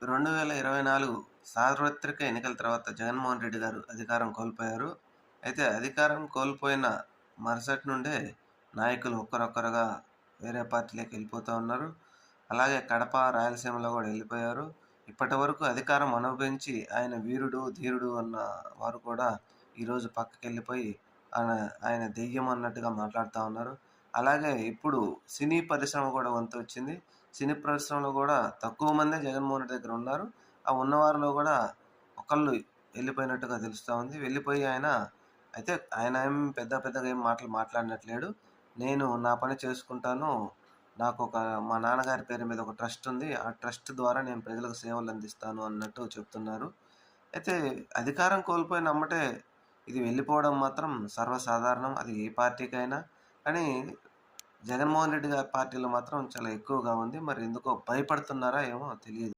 2024 సార్వత్రిక ఎన్నికల తర్వాత జగన్మోహన్ రెడ్డి గారు అధికారం కోల్పోయారు. అయితే అధికారం కోల్పోయిన మరుసటి నుండే నాయకులు ఒక్కరొక్కరుగా వేరే పార్టీలోకి వెళ్ళిపోతూ ఉన్నారు. అలాగే కడప, రాయలసీమలో కూడా వెళ్ళిపోయారు. ఇప్పటివరకు అధికారం అనుభవించి ఆయన వీరుడు, ధీరుడు అన్న వారు కూడా ఈరోజు పక్కకెళ్ళిపోయి ఆయన ఆయన దెయ్యం అన్నట్టుగా మాట్లాడుతూ ఉన్నారు. అలాగే ఇప్పుడు సినీ పరిశ్రమ కూడా వంతొచ్చింది. సినీ పరిశ్రమలో కూడా తక్కువ మందే జగన్మోహన్ రెడ్డి దగ్గర ఉన్నారు. ఆ ఉన్నవారిలో కూడా ఒకళ్ళు వెళ్ళిపోయినట్టుగా తెలుస్తా ఉంది. వెళ్ళిపోయి ఆయన ఏం పెద్దగా ఏం మాటలు మాట్లాడినట్లేడు. నేను నా పని చేసుకుంటాను. మా నాన్నగారి పేరు మీద ఒక ట్రస్ట్ ఉంది. ఆ ట్రస్ట్ ద్వారా నేను ప్రజలకు సేవలు అందిస్తాను అన్నట్టు చెప్తున్నారు. అయితే అధికారం కోల్పోయిన ఎమ్మటే ఇది వెళ్ళిపోవడం మాత్రం సర్వసాధారణం. అది ఏ పార్టీకైనా. కానీ జగన్మోహన్ రెడ్డి గారి పార్టీలో మాత్రం చాలా ఎక్కువగా ఉంది. మరి ఎందుకో భయపడుతున్నారా ఏమో తెలీదు.